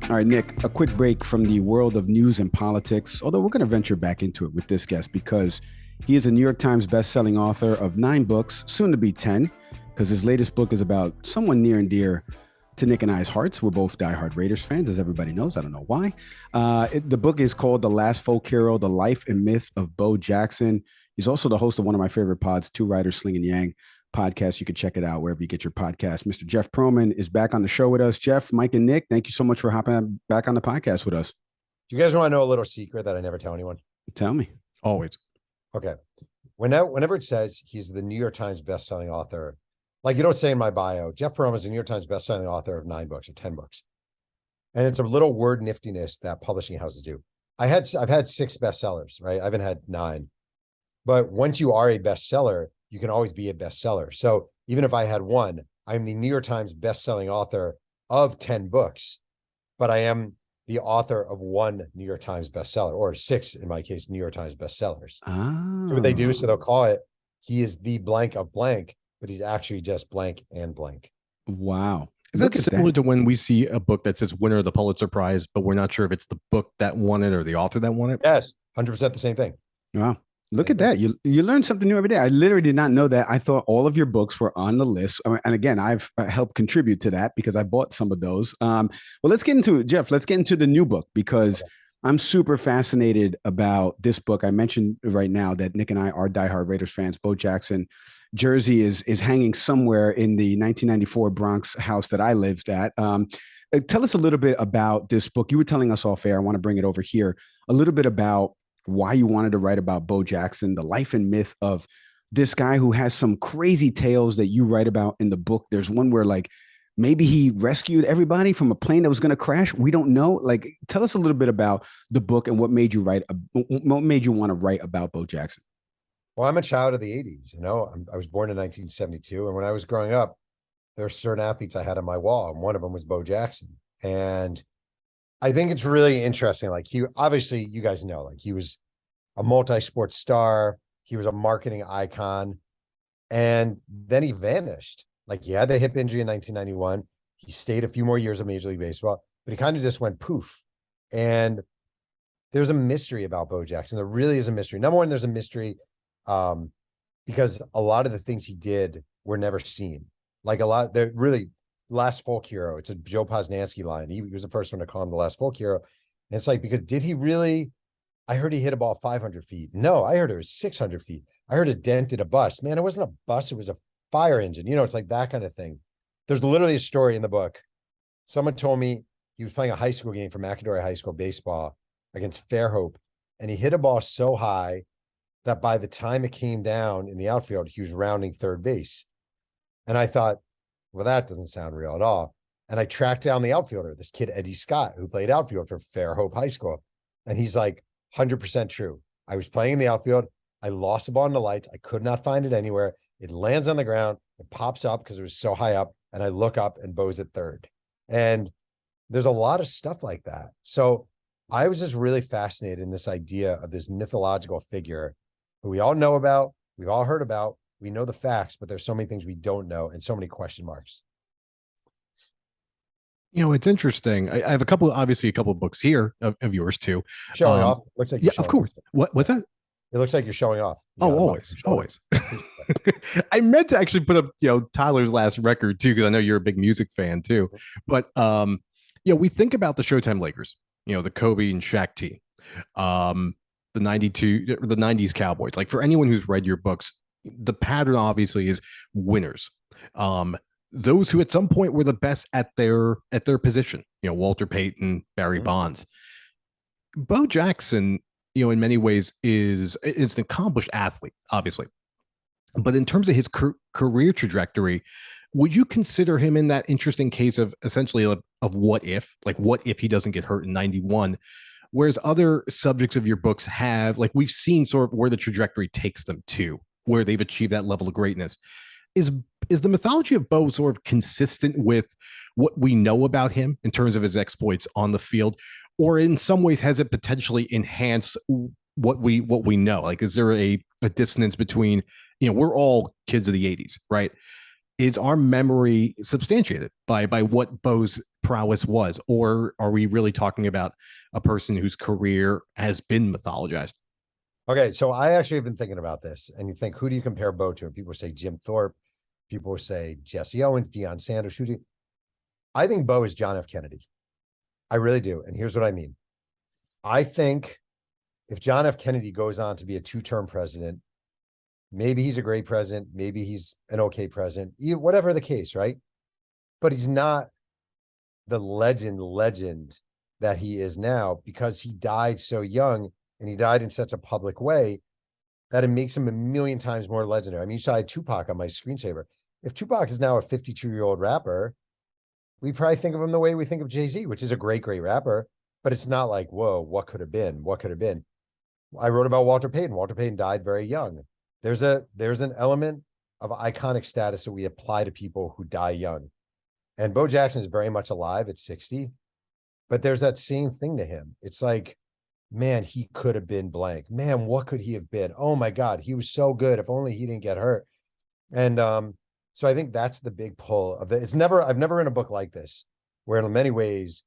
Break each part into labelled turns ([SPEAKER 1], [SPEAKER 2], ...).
[SPEAKER 1] All right, Nick, a quick break from the world of news and politics, although we're going to venture back into it with this guest because he is a New York Times bestselling author of 9 books, soon to be 10, because his latest book is about someone near and dear to Nick and I's hearts. We're both diehard Raiders fans, as everybody knows. I don't know why. The book is called The Last Folk Hero, The Life and Myth of Bo Jackson. He's also the host of one of my favorite pods, Two Writers Sling and Yang podcast. You can check it out wherever you get your podcast. Mr. Jeff Pearlman is back on the show with us. Jeff, Mike, and Nick, thank you so much for hopping back on the podcast with us.
[SPEAKER 2] Do you guys want to know a little secret that I never tell anyone?
[SPEAKER 1] Tell me.
[SPEAKER 3] Always.
[SPEAKER 2] Okay. Whenever it says he's the New York Times bestselling author, like you don't say in my bio, Jeff Pearlman is the New York Times bestselling author of 9 books or 10 books. And it's a little word niftiness that publishing houses do. I've had 6 bestsellers, right? I haven't had 9. But once you are a bestseller, you can always be a bestseller. So even if I had 1, I'm the New York Times bestselling author of 10 books, but I am the author of 1 New York Times bestseller, or 6, in my case, New York Times bestsellers.
[SPEAKER 1] Oh.
[SPEAKER 2] What they do, so they'll call it, he is the blank of blank, but he's actually just blank and blank.
[SPEAKER 1] Wow.
[SPEAKER 3] Is that similar to when we see a book that says winner of the Pulitzer Prize, but we're not sure if it's the book that won it or the author that won it?
[SPEAKER 2] Yes, 100% the same thing.
[SPEAKER 1] Wow. Look at that. You learn something new every day. I literally did not know that. I thought all of your books were on the list. And again, I've helped contribute to that because I bought some of those. Well, let's get into it, Jeff. Let's get into the new book because I'm super fascinated about this book. I mentioned right now that Nick and I are diehard Raiders fans. Bo Jackson jersey is hanging somewhere in the 1994 Bronx house that I lived at. Tell us a little bit about this book. You were telling us off air. I want to bring it over here. A little bit about why you wanted to write about Bo Jackson, the life and myth of this guy who has some crazy tales that you write about in the book. There's one where like maybe he rescued everybody from a plane that was going to crash. We don't know. Like, tell us a little bit about the book and what made you want to write about Bo Jackson.
[SPEAKER 2] Well, I'm a child of the 80s. You know, I was born in 1972. And when I was growing up, there are certain athletes I had on my wall. And one of them was Bo Jackson. And I think it's really interesting. Like obviously you guys know, like he was a multi-sport star. He was a marketing icon. And then he vanished. Like he had the hip injury in 1991. He stayed a few more years of Major League Baseball, but he kind of just went poof. And there's a mystery about Bo Jackson. There really is a mystery. Number one, there's a mystery because a lot of the things he did were never seen. Like they're really last folk hero. It's a Joe Posnanski line. He was the first one to call him the last folk hero. And it's like, because did he really, I heard he hit a ball 500 feet. No, I heard it was 600 feet. I heard it dented a bus. Man, it wasn't a bus. It was a fire engine. You know, it's like that kind of thing. There's literally a story in the book. Someone told me he was playing a high school game for McAdory High School baseball against Fairhope. And he hit a ball so high that by the time it came down in the outfield, he was rounding third base. And I thought, well, that doesn't sound real at all. And I tracked down the outfielder, this kid, Eddie Scott, who played outfield for Fairhope High School. And he's like, 100% true. I was playing in the outfield. I lost the ball in the lights. I could not find it anywhere. It lands on the ground. It pops up because it was so high up. And I look up and Bo's at third. And there's a lot of stuff like that. So I was just really fascinated in this idea of this mythological figure who we all know about, we've all heard about, we know the facts, but there's so many things we don't know and so many question marks.
[SPEAKER 3] You know, it's interesting. I have a couple of books here of yours too.
[SPEAKER 2] Showing off. Looks like
[SPEAKER 3] yeah, of course. What was that?
[SPEAKER 2] It looks like you're showing off.
[SPEAKER 3] Always. I meant to actually put up, Tyler's last record too, because I know you're a big music fan too. But we think about the Showtime Lakers, the Kobe and Shaq team, the 90s Cowboys. Like for anyone who's read your books, the pattern obviously is winners. Those who at some point were the best at their position, Walter Payton, Barry Bonds. Bo Jackson, in many ways is an accomplished athlete, obviously. But in terms of his career trajectory, would you consider him in that interesting case of essentially of what if he doesn't get hurt in 91? Whereas other subjects of your books have, like we've seen sort of where the trajectory takes them to, where they've achieved that level of greatness. Is the mythology of Bo sort of consistent with what we know about him in terms of his exploits on the field? Or in some ways has it potentially enhanced what we know? Like, is there a dissonance between, we're all kids of the 80s, right? Is our memory substantiated by what Bo's prowess was? Or are we really talking about a person whose career has been mythologized?
[SPEAKER 2] Okay, so I actually have been thinking about this, and you think, who do you compare Bo to? And people say Jim Thorpe, people say Jesse Owens, Deion Sanders. I think Bo is John F. Kennedy. I really do. And here's what I mean. I think if John F. Kennedy goes on to be a two-term president, maybe he's a great president, maybe he's an okay president, whatever the case, right? But he's not the legend that he is now, because he died so young and he died in such a public way that it makes him a million times more legendary. I mean, you saw I had Tupac on my screensaver. If Tupac is now a 52-year-old rapper, we probably think of him the way we think of Jay-Z, which is a great, great rapper, but it's not like, whoa, what could have been? What could have been? I wrote about Walter Payton. Walter Payton died very young. There's an element of iconic status that we apply to people who die young. And Bo Jackson is very much alive at 60, but there's that same thing to him. It's like, man, he could have been blank. Man, what could he have been? Oh my God, he was so good. If only he didn't get hurt. And so I think that's the big pull of it. I've never read a book like this, where in many ways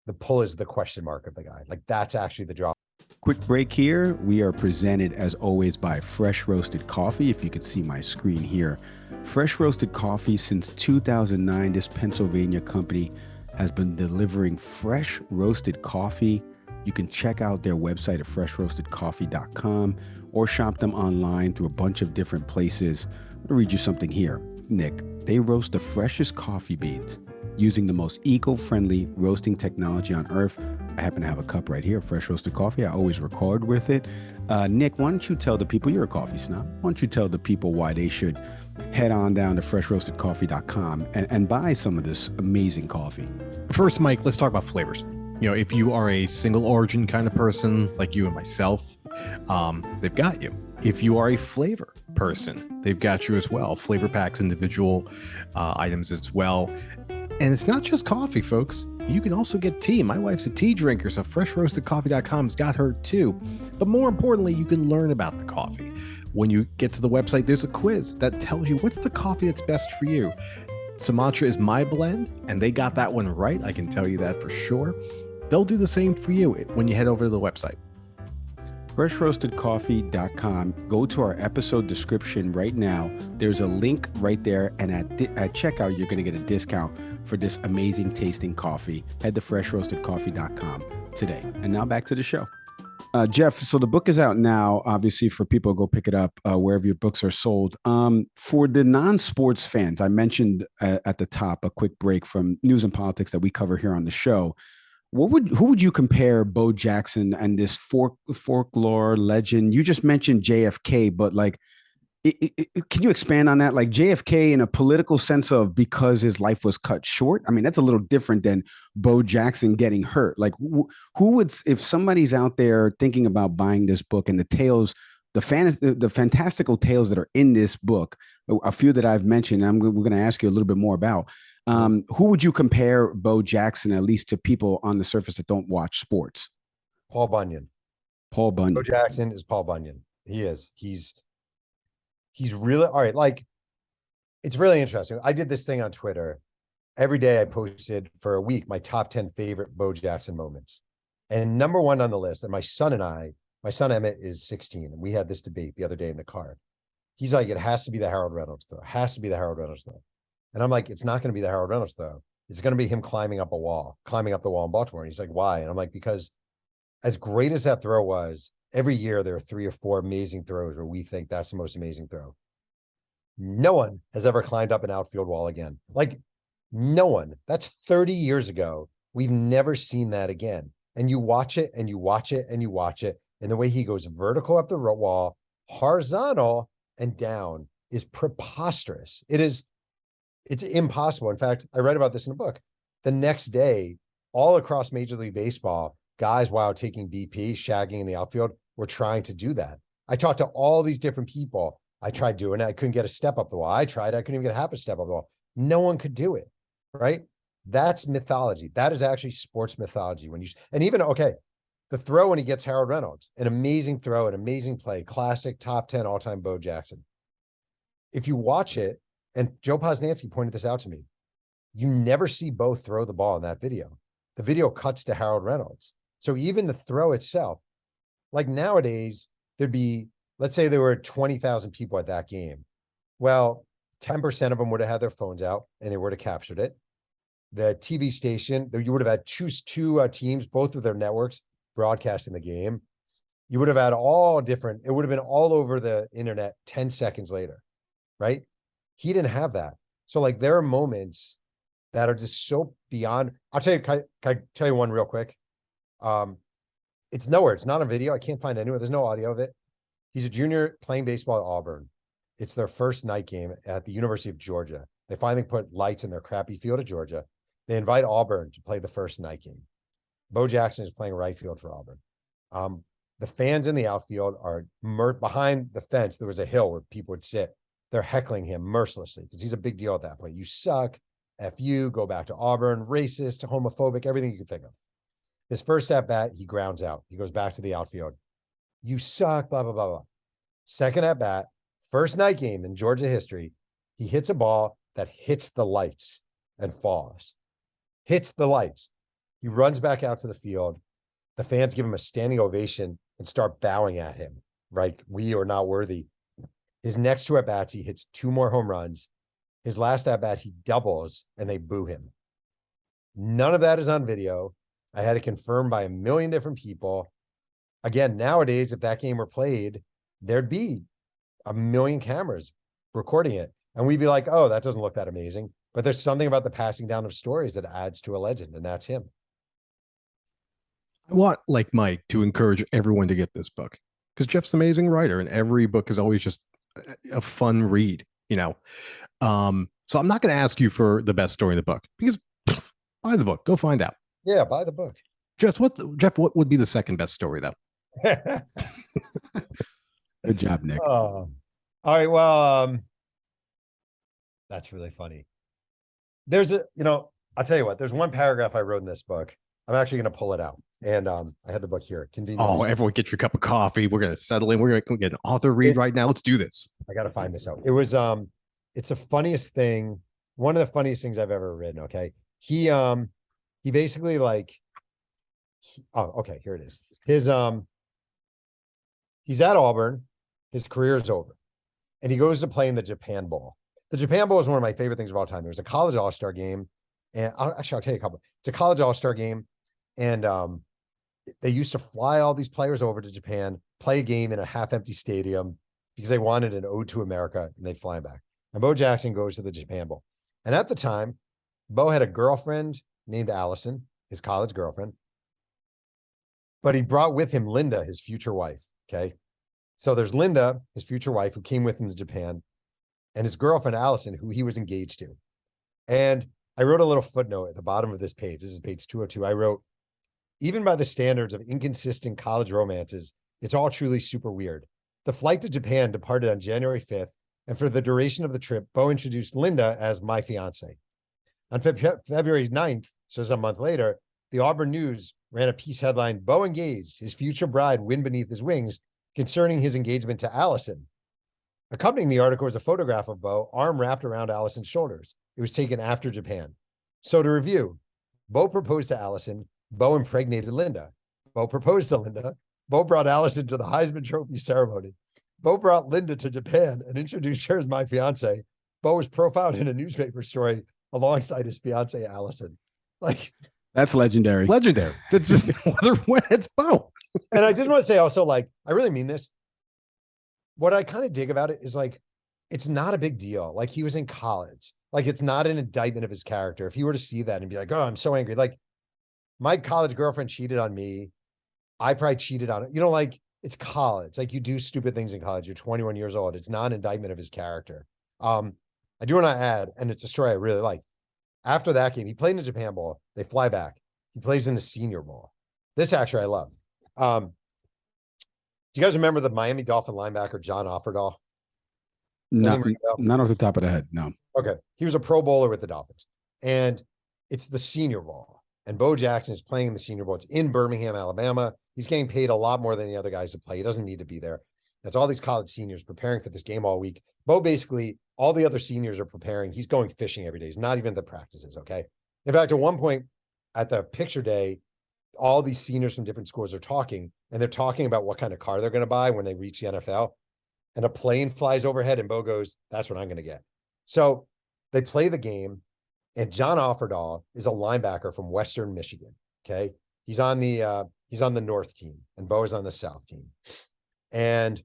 [SPEAKER 2] the pull is the question mark of the guy. Like, that's actually the draw.
[SPEAKER 1] Quick break here. We are presented as always by Fresh Roasted Coffee. If you could see my screen here, Fresh Roasted Coffee since 2009. This Pennsylvania company has been delivering fresh roasted coffee. You can check out their website at freshroastedcoffee.com or shop them online through a bunch of different places. I'm going to read you something here. Nick, they roast the freshest coffee beans using the most eco-friendly roasting technology on earth. I happen to have a cup right here, fresh roasted coffee. I always record with it. Nick, why don't you tell the people, you're a coffee snob, why don't you tell the people why they should head on down to freshroastedcoffee.com and buy some of this amazing coffee?
[SPEAKER 3] First, Mike, let's talk about flavors. If you are a single origin kind of person like you and myself, they've got you. If you are a flavor person, they've got you as well. Flavor packs, individual items as well. And it's not just coffee, folks. You can also get tea. My wife's a tea drinker, so freshroastedcoffee.com's got her too. But more importantly, you can learn about the coffee. When you get to the website, there's a quiz that tells you what's the coffee that's best for you. Sumatra is my blend, and they got that one right. I can tell you that for sure. They'll do the same for you when you head over to the website.
[SPEAKER 1] freshroastedcoffee.com. Go to our episode description right now. There's a link right there, and at checkout, you're going to get a discount for this amazing tasting coffee. Head to freshroastedcoffee.com today. And now back to the show. Jeff, so the book is out now, obviously, for people to go pick it up wherever your books are sold. For the non-sports fans, I mentioned at the top a quick break from news and politics that we cover here on the show. Who would you compare Bo Jackson and this folklore legend? You just mentioned JFK, but like, can you expand on that? Like JFK in a political sense of because his life was cut short. I mean, that's a little different than Bo Jackson getting hurt. Like who would, if somebody's out there thinking about buying this book and the tales, the fantastical tales that are in this book, a few that I've mentioned, we're going to ask you a little bit more about. Who would you compare Bo Jackson, at least to people on the surface that don't watch sports?
[SPEAKER 2] Paul Bunyan.
[SPEAKER 1] Paul Bunyan.
[SPEAKER 2] Bo Jackson is Paul Bunyan. He is. He's really, all right. Like, it's really interesting. I did this thing on Twitter. Every day I posted for a week my top 10 favorite Bo Jackson moments. And number one on the list, and my son Emmett is 16, and we had this debate the other day in the car. He's like, it has to be the Harold Reynolds throw. It has to be the Harold Reynolds throw. And I'm like, it's not going to be the Harold Reynolds throw. It's going to be him climbing up the wall in Baltimore. And he's like, why? And I'm like, because as great as that throw was, every year there are 3 or 4 amazing throws where we think that's the most amazing throw. No one has ever climbed up an outfield wall again. Like, no one. That's 30 years ago. We've never seen that again. And you watch it and you watch it and you watch it. And the way he goes vertical up the wall, horizontal and down is preposterous. It's impossible. In fact, I read about this in a book. The next day, all across Major League Baseball, guys, while taking BP, shagging in the outfield, were trying to do that. I talked to all these different people. I tried doing it. I couldn't get a step up the wall. I couldn't even get half a step up the wall. No one could do it, right? That's mythology. That is actually sports mythology. The throw when he gets Harold Reynolds, an amazing throw, an amazing play, classic top 10 all-time Bo Jackson. If you watch it, and Joe Posnanski pointed this out to me, You never see Bo throw the ball in that video. The video cuts to Harold Reynolds. So even the throw itself, like nowadays, there'd be, let's say there were 20,000 people at that game. Well, 10% of them would have had their phones out and they would have captured it. The TV station, you would have had two teams, both of their networks broadcasting the game. You would have had all different, it would have been all over the internet 10 seconds later, right? He didn't have that. So like there are moments that are just so beyond. I'll tell you, can I tell you one real quick? It's nowhere. It's not a video. I can't find anywhere. There's no audio of it. He's a junior playing baseball at Auburn. It's their first night game at the University of Georgia. They finally put lights in their crappy field at Georgia. They invite Auburn to play the first night game. Bo Jackson is playing right field for Auburn. The fans in the outfield are behind the fence. There was a hill where people would sit. They're heckling him mercilessly because he's a big deal at that point. You suck. F you, go back to Auburn, racist, homophobic, everything you can think of. His first at bat, he grounds out. He goes back to the outfield. You suck, blah, blah, blah, blah. Second at bat, first night game in Georgia history, he hits a ball that hits the lights and falls. Hits the lights. He runs back out to the field. The fans give him a standing ovation and start bowing at him, right? We are not worthy. His next two at-bats, he hits 2 more home runs. His last at-bat, he doubles, and they boo him. None of that is on video. I had it confirmed by 1 million different people. Again, nowadays, if that game were played, there'd be 1 million cameras recording it. And we'd be like, oh, that doesn't look that amazing. But there's something about the passing down of stories that adds to a legend, and that's him.
[SPEAKER 3] I want, like Mike, to encourage everyone to get this book because Jeff's an amazing writer, and every book is always just a fun read, you know. So I'm not going to ask you for the best story in the book because buy the book, go find out.
[SPEAKER 2] Yeah, buy the book.
[SPEAKER 3] Jeff, what would be the second best story though?
[SPEAKER 1] Good job, Nick.
[SPEAKER 2] All right, well, that's really funny. There's I'll tell you what, there's one paragraph I wrote in this book. I'm actually going to pull it out. And I had the book here.
[SPEAKER 3] Oh, everyone get your cup of coffee. We're going to settle in. We're going to get an author read right now. Let's do this.
[SPEAKER 2] I got to find this out. It was, it's the funniest thing. One of the funniest things I've ever written. Okay. He basically okay, here it is. He's at Auburn. His career is over and he goes to play in the Japan Bowl. The Japan Bowl is one of my favorite things of all time. It was a college all-star game. And I'll tell you a couple. It's a college all-star game. And, they used to fly all these players over to Japan, play a game in a half-empty stadium because they wanted an ode to America, and they'd fly back. And Bo Jackson goes to the Japan Bowl. And at the time, Bo had a girlfriend named Allison, his college girlfriend. But he brought with him Linda, his future wife, okay? So there's Linda, his future wife, who came with him to Japan, and his girlfriend, Allison, who he was engaged to. And I wrote a little footnote at the bottom of this page. This is page 202. I wrote, even by the standards of inconsistent college romances, it's all truly super weird. The flight to Japan departed on January 5th, and for the duration of the trip, Bo introduced Linda as my fiance. On February 9th, so it's a month later, the Auburn News ran a piece headline, Bo engaged, his future bride wind beneath his wings, concerning his engagement to Allison. Accompanying the article was a photograph of Bo, arm wrapped around Allison's shoulders. It was taken after Japan. So to review, Bo proposed to Allison, Bo impregnated Linda. Bo proposed to Linda. Bo brought Allison to the Heisman Trophy ceremony. Bo brought Linda to Japan and introduced her as my fiance. Bo was profiled in a newspaper story alongside his fiance, Allison. Like,
[SPEAKER 1] that's legendary.
[SPEAKER 3] Legendary. That's just it's Bo.
[SPEAKER 2] And I just want to say also, like, I really mean this. What I kind of dig about it is like, it's not a big deal. Like, he was in college. Like, it's not an indictment of his character. If he were to see that and be like, oh, I'm so angry. Like, my college girlfriend cheated on me. I probably cheated on it. Like, it's college. Like, you do stupid things in college. You're 21 years old. It's not an indictment of his character. I do want to add, and it's a story I really like. After that game, he played in the Japan Bowl. They fly back. He plays in the Senior Bowl. This actually I love. Do you guys remember the Miami Dolphin linebacker, John Offerdahl?
[SPEAKER 1] Not off the top of the head, no.
[SPEAKER 2] Okay. He was a Pro Bowler with the Dolphins. And it's the Senior Bowl. And Bo Jackson is playing in the Senior Bowl. It's in Birmingham, Alabama. He's getting paid a lot more than the other guys to play. He doesn't need to be there. That's all these college seniors preparing for this game all week. Bo basically, all the other seniors are preparing. He's going fishing every day. He's not even at the practices, okay? In fact, at one point at the picture day, all these seniors from different schools are talking, and they're talking about what kind of car they're going to buy when they reach the NFL. And a plane flies overhead, and Bo goes, "That's what I'm going to get." So they play the game, and John Offerdahl is a linebacker from Western Michigan. Okay, he's on the North team, and Bo is on the South team. And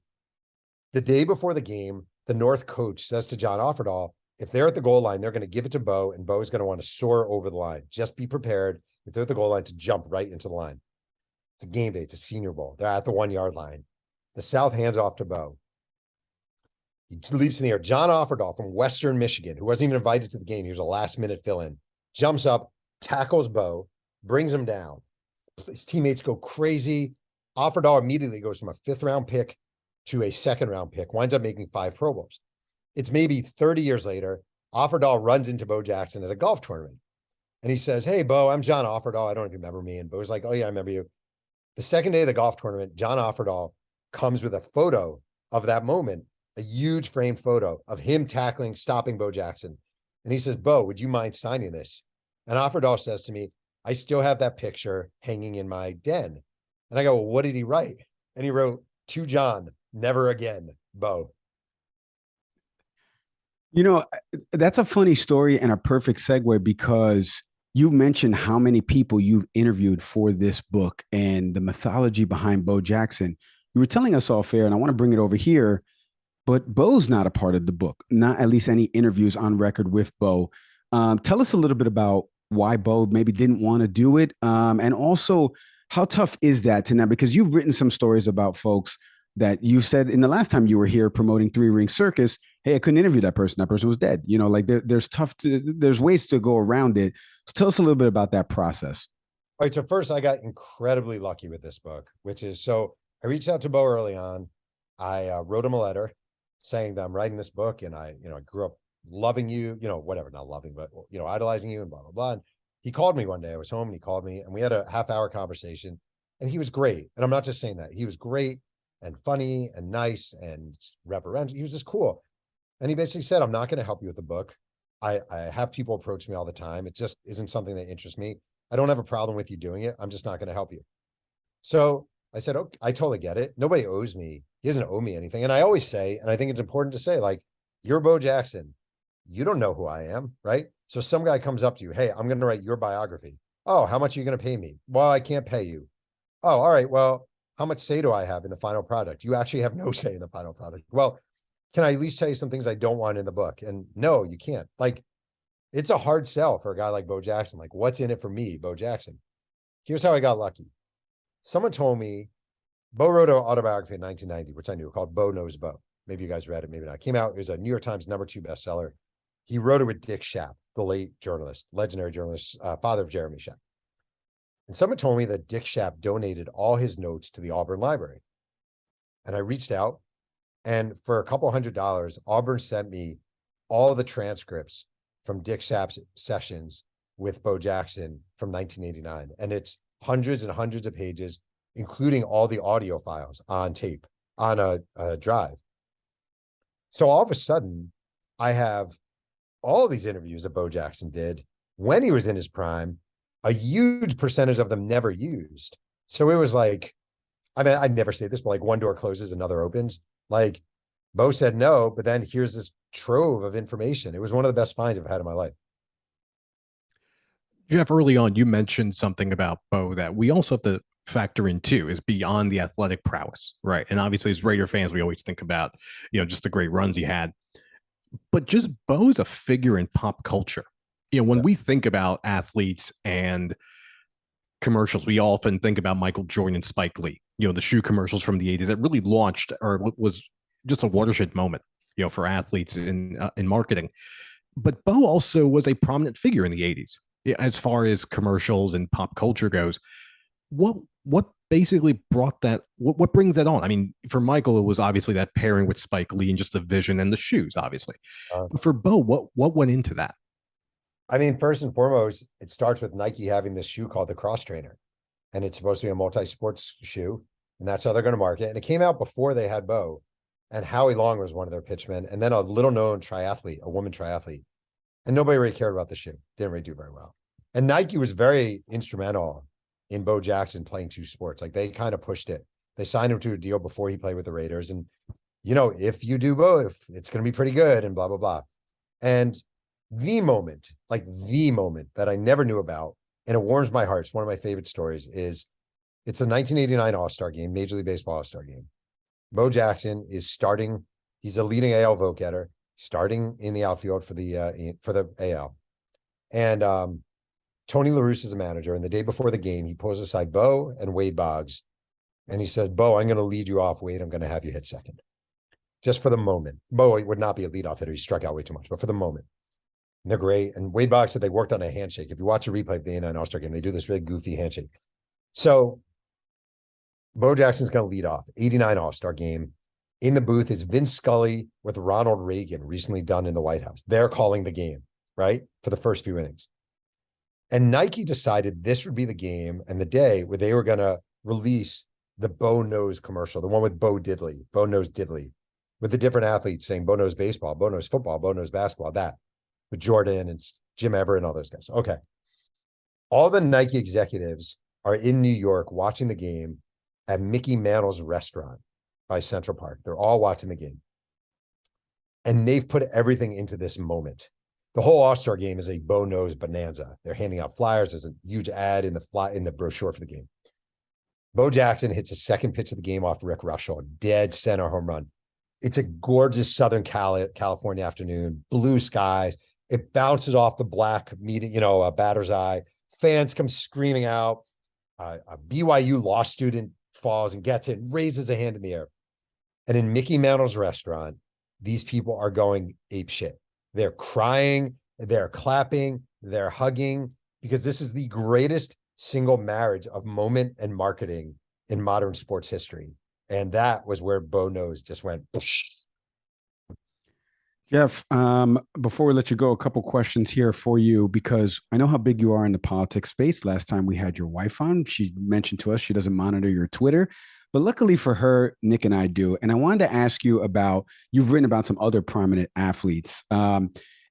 [SPEAKER 2] the day before the game, the North coach says to John Offerdahl, if they're at the goal line, they're going to give it to Bo, and Bo is going to want to soar over the line. Just be prepared if they're at the goal line to jump right into the line. It's a game day. It's a Senior Bowl. They're at the 1 yard line. The South hands off to Bo. He leaps in the air. John Offerdahl from Western Michigan, who wasn't even invited to the game, he was a last-minute fill-in, jumps up, tackles Bo, brings him down. His teammates go crazy. Offerdahl immediately goes from a 5th-round pick to a 2nd-round pick, winds up making 5 Pro Bowls. It's maybe 30 years later, Offerdahl runs into Bo Jackson at a golf tournament. And he says, "Hey, Bo, I'm John Offerdahl. I don't know if you remember me." And Bo's like, "Oh, yeah, I remember you." The second day of the golf tournament, John Offerdahl comes with a photo of that moment, a huge framed photo of him stopping Bo Jackson. And he says, "Bo, would you mind signing this?" And Offerdahl says to me, "I still have that picture hanging in my den." And I go, "Well, what did he write?" And he wrote, "To John, never again, Bo."
[SPEAKER 1] You know, that's a funny story and a perfect segue because you mentioned how many people you've interviewed for this book and the mythology behind Bo Jackson. You were telling us off air, and I want to bring it over here, but Bo's not a part of the book, not at least any interviews on record with Bo. Tell us a little bit about why Bo maybe didn't want to do it. And also, how tough is that to now? Because you've written some stories about folks that you said in the last time you were here promoting Three Ring Circus, hey, I couldn't interview that person. That person was dead. You know, like there's ways to go around it. So tell us a little bit about that process.
[SPEAKER 2] All right. So first, I got incredibly lucky with this book, which is, so I reached out to Bo early on. I wrote him a letter saying that I'm writing this book, and I grew up loving you, whatever, not loving, but, idolizing you and blah, blah, blah. And he called me one day. I was home and he called me, and we had a half-hour conversation, and he was great. And I'm not just saying that. He was great and funny and nice and reverential. He was just cool. And he basically said, "I'm not going to help you with the book. I have people approach me all the time. It just isn't something that interests me. I don't have a problem with you doing it. I'm just not going to help you." So I said, "Okay, I totally get it. Nobody owes me. He doesn't owe me anything." And I always say, and I think it's important to say, like, you're Bo Jackson. You don't know who I am, right? So some guy comes up to you, "Hey, I'm going to write your biography." "Oh, how much are you going to pay me?" "Well, I can't pay you." "Oh, all right. Well, how much say do I have in the final product?" "You actually have no say in the final product." "Well, can I at least tell you some things I don't want in the book?" And no, you can't. Like, it's a hard sell for a guy like Bo Jackson. Like, what's in it for me, Bo Jackson? Here's how I got lucky. Someone told me Bo wrote an autobiography in 1990, which I knew, called Bo Knows Bo. Maybe you guys read it, maybe not. It came out, it was a New York Times #2 bestseller. He wrote it with Dick Schaap, the late journalist, legendary journalist, father of Jeremy Schaap. And someone told me that Dick Schaap donated all his notes to the Auburn Library. And I reached out, and for a couple $100, Auburn sent me all the transcripts from Dick Schaap's sessions with Bo Jackson from 1989. And it's hundreds and hundreds of pages, including all the audio files on tape, on a drive. So all of a sudden, I have all these interviews that Bo Jackson did when he was in his prime, a huge percentage of them never used. So it was like, I mean, I'd never say this, but like, one door closes, another opens. Like, Bo said no, but then here's this trove of information. It was one of the best finds I've had in my life.
[SPEAKER 3] Jeff, early on, you mentioned something about Bo that we also have to factor in too, is beyond the athletic prowess, right? And obviously, as Raider fans, we always think about, just the great runs he had. But just Bo's a figure in pop culture. When we think about athletes and commercials, we often think about Michael Jordan and Spike Lee, the shoe commercials from the 80s that really launched, or was just a watershed moment, for athletes in marketing. But Bo also was a prominent figure in the 80s as far as commercials and pop culture goes. What basically brought that? What brings that on? I mean, for Michael, it was obviously that pairing with Spike Lee and just the vision and the shoes, obviously. But for Bo, what went into that?
[SPEAKER 2] I mean, first and foremost, it starts with Nike having this shoe called the Cross Trainer, and it's supposed to be a multi-sports shoe. and that's how they're going to market. And it came out before they had Bo, and Howie Long was one of their pitchmen, and then a little known triathlete, a woman triathlete, and nobody really cared about the shoe. Didn't really do very well. And Nike was very instrumental in Bo Jackson playing two sports. Like they kind of pushed it. They signed him to a deal before he played with the Raiders. And, you know, if you do both, it's going to be pretty good and blah, blah, blah. And the moment that I never knew about, and it warms my heart, it's one of my favorite stories, is it's a 1989 All-Star game, Major League Baseball All-Star game. Bo Jackson is starting. He's a leading AL vote getter, starting in the outfield for the AL. And Tony La Russa is a manager. And the day before the game, he pulls aside Bo and Wade Boggs. And he says, Bo, I'm going to lead you off. Wade, I'm going to have you hit second. Just for the moment. Bo would not be a leadoff hitter. He struck out way too much, but for the moment. And they're great. And Wade Boggs said they worked on a handshake. If you watch a replay of the 89 All-Star game, they do this really goofy handshake. So Bo Jackson's going to lead off. 89 All-Star game. In the booth is Vince Scully with Ronald Reagan, recently done in the White House. They're calling the game, right? For the first few innings. And Nike decided this would be the game and the day where they were going to release the Bo Knows commercial, the one with Bo Knows Diddley, with the different athletes saying Bo knows baseball, Bo knows football, Bo knows basketball, that, with Jordan and Jim Everett and all those guys. Okay. All the Nike executives are in New York watching the game at Mickey Mantle's restaurant by Central Park. They're all watching the game. And they've put everything into this moment. The whole All-Star game is a Bo Knows bonanza. They're handing out flyers. There's a huge ad in the brochure for the game. Bo Jackson hits the second pitch of the game off Rick Russell, dead center home run. It's a gorgeous Southern California afternoon, blue skies. It bounces off the black batter's eye. Fans come screaming out. A BYU law student falls and gets it, raises a hand in the air. And in Mickey Mantle's restaurant, these people are going apeshit. They're crying, they're clapping, they're hugging, because this is the greatest single marriage of moment and marketing in modern sports history. And that was where Bo Knows just went. Whoosh.
[SPEAKER 1] Jeff, before we let you go, a couple questions here for you, because I know how big you are in the politics space. Last time we had your wife on, she mentioned to us she doesn't monitor your Twitter, but luckily for her, Nick and I do. And I wanted to ask you about, you've written about some other prominent athletes.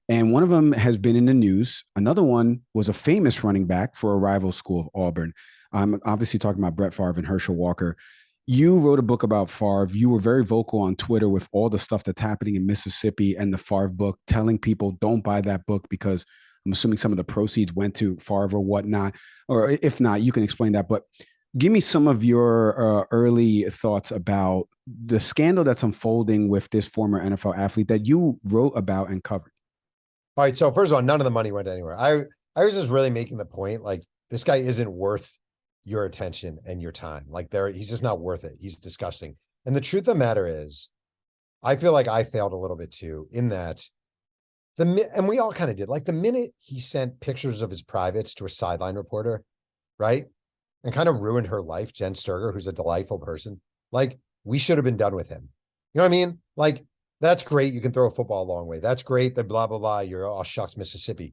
[SPEAKER 1] And one of them has been in the news. Another one was a famous running back for a rival school of Auburn. I'm obviously talking about Brett Favre and Herschel Walker. You wrote a book about Favre. You were very vocal on Twitter with all the stuff that's happening in Mississippi and the Favre book, telling people don't buy that book because I'm assuming some of the proceeds went to Favre or whatnot. Or if not, you can explain that. But give me some of your early thoughts about the scandal that's unfolding with this former NFL athlete that you wrote about and covered.
[SPEAKER 2] All right. So first of all, none of the money went anywhere. I was just really making the point, like, this guy isn't worth your attention and your time. Like, he's just not worth it. He's disgusting. And the truth of the matter is, I feel like I failed a little bit too, in that and we all kind of did, like, the minute he sent pictures of his privates to a sideline reporter, right? And kind of ruined her life, Jen Sturger, who's a delightful person. Like, we should have been done with him. You know what I mean? Like, that's great. You can throw a football a long way. That's great. The blah, blah, blah. You're all shucks, Mississippi.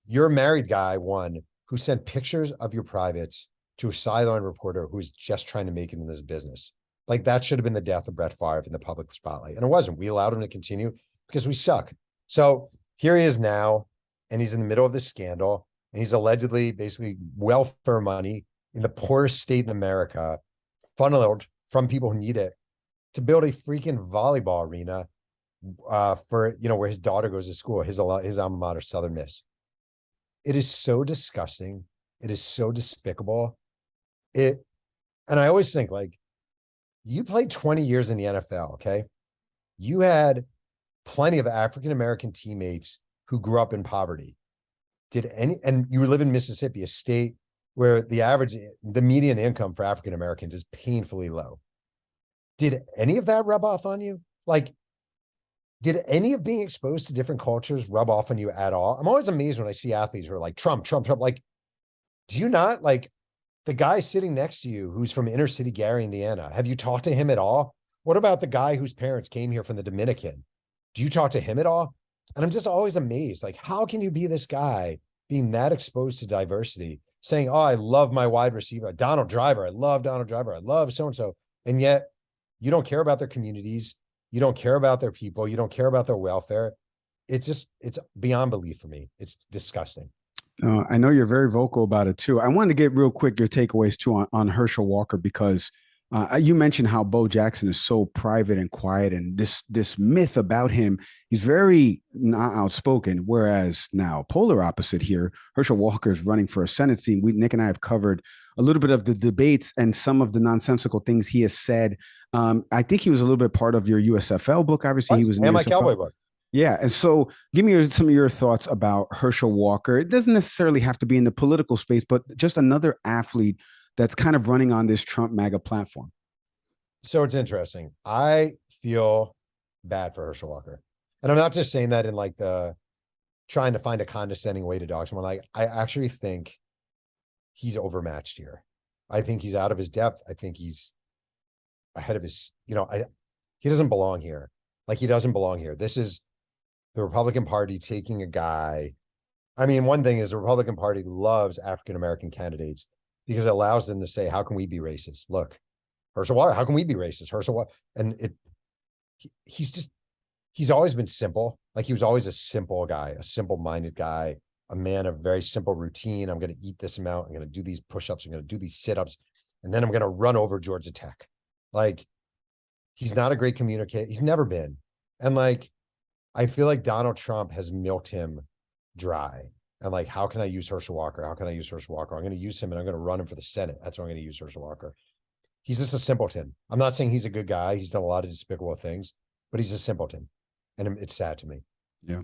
[SPEAKER 2] You're a married guy, one, who sent pictures of your privates to a sideline reporter who's just trying to make it in this business. Like, that should have been the death of Brett Favre in the public spotlight. And it wasn't. We allowed him to continue because we suck. So here he is now, and he's in the middle of this scandal, and he's allegedly basically welfare money in the poorest state in America, funneled from people who need it, to build a freaking volleyball arena for, where his daughter goes to school, his alma mater, Southern Miss. It is so disgusting. It is so despicable. And I always think, like, you played 20 years in the NFL, okay? You had plenty of African-American teammates who grew up in poverty. And you live in Mississippi, a state where the median income for African-Americans is painfully low. Did any of that rub off on you? Like, did any of being exposed to different cultures rub off on you at all? I'm always amazed when I see athletes who are like, Trump. Like, do you not, like, the guy sitting next to you who's from inner city Gary, Indiana? Have you talked to him at all? What about the guy whose parents came here from the Dominican? Do you talk to him at all? And I'm just always amazed. Like, how can you be this guy being that exposed to diversity, saying, oh, I love my wide receiver, Donald Driver. I love Donald Driver. I love so-and-so. And yet you don't care about their communities. You don't care about their people. You don't care about their welfare. It's beyond belief for me. It's disgusting.
[SPEAKER 1] I know you're very vocal about it too. I wanted to get real quick your takeaways too on Herschel Walker, because you mentioned how Bo Jackson is so private and quiet, and this myth about him, he's very not outspoken. Whereas now, polar opposite here, Herschel Walker is running for a Senate seat. Nick and I have covered a little bit of the debates and some of the nonsensical things he has said. I think he was a little bit part of your USFL book. Obviously, he was in
[SPEAKER 2] my
[SPEAKER 1] USFL.
[SPEAKER 2] Cowboy book.
[SPEAKER 1] Yeah. And so give me some of your thoughts about Herschel Walker. It doesn't necessarily have to be in the political space, but just another athlete that's kind of running on this Trump MAGA platform.
[SPEAKER 2] So it's interesting. I feel bad for Herschel Walker. And I'm not just saying that in like the trying to find a condescending way to dog someone. Like, I actually think he's overmatched here. I think he's out of his depth. I think he's ahead of his, he doesn't belong here. Like, he doesn't belong here. This is the Republican Party taking a guy. I mean, one thing is the Republican Party loves African-American candidates because it allows them to say, how can we be racist? Look, Herschel Walker, how can we be racist? Herschel Walker. And he's always been simple. Like, he was always a simple guy, a simple-minded guy, a man of very simple routine. I'm going to eat this amount. I'm going to do these push-ups. I'm going to do these sit-ups. And then I'm going to run over Georgia Tech. Like, he's not a great communicator. He's never been. And like, I feel like Donald Trump has milked him dry. And like, how can I use Herschel Walker? How can I use Herschel Walker? I'm going to use him and I'm going to run him for the Senate. That's what I'm going to use Herschel Walker. He's just a simpleton. I'm not saying he's a good guy. He's done a lot of despicable things, but he's a simpleton. And it's sad to me.
[SPEAKER 1] Yeah.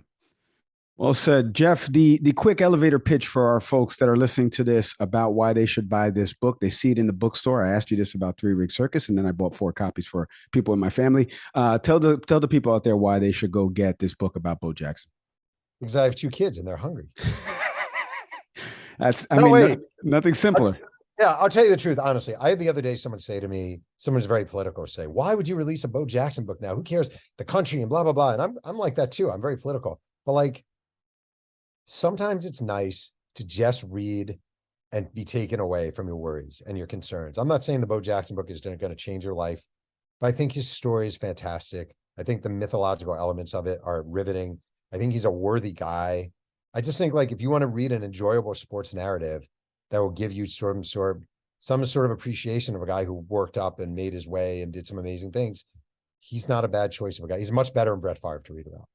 [SPEAKER 1] Well said, Jeff. The quick elevator pitch for our folks that are listening to this about why they should buy this book. They see it in the bookstore. I asked you this about 3 Rig Circus, and then I bought 4 copies for people in my family. Tell the people out there why they should go get this book about Bo Jackson.
[SPEAKER 2] Because I have 2 kids and they're hungry.
[SPEAKER 1] Nothing simpler.
[SPEAKER 2] I'll tell you the truth, honestly. I had the other day someone say to me, someone's very political, say, why would you release a Bo Jackson book now? Who cares? The country and blah, blah, blah. And I'm like that too. I'm very political. But like, sometimes it's nice to just read and be taken away from your worries and your concerns. I'm not saying the Bo Jackson book is going to change your life, but I think his story is fantastic. I think the mythological elements of it are riveting. I think he's a worthy guy. I just think, like, if you want to read an enjoyable sports narrative that will give you some sort of appreciation of a guy who worked up and made his way and did some amazing things, he's not a bad choice of a guy. He's much better than Brett Favre to read about.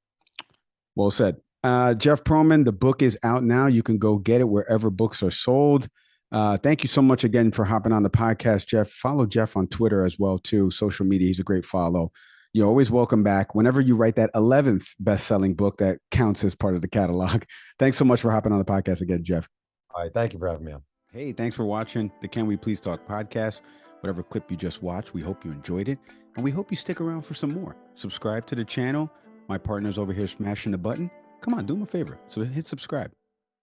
[SPEAKER 1] Well said. Jeff Pearlman, the book is out now. You can go get it wherever books are sold. Thank you so much again for hopping on the podcast, Jeff. Follow Jeff on Twitter as well, too. Social media, he's a great follow. You're always welcome back whenever you write that 11th best-selling book that counts as part of the catalog. Thanks so much for hopping on the podcast again, Jeff.
[SPEAKER 2] All right. Thank you for having me on.
[SPEAKER 1] Hey, thanks for watching the Can We Please Talk podcast. Whatever clip you just watched, we hope you enjoyed it. And we hope you stick around for some more. Subscribe to the channel. My partner's over here smashing the button. Come on, do him a favor. So hit subscribe.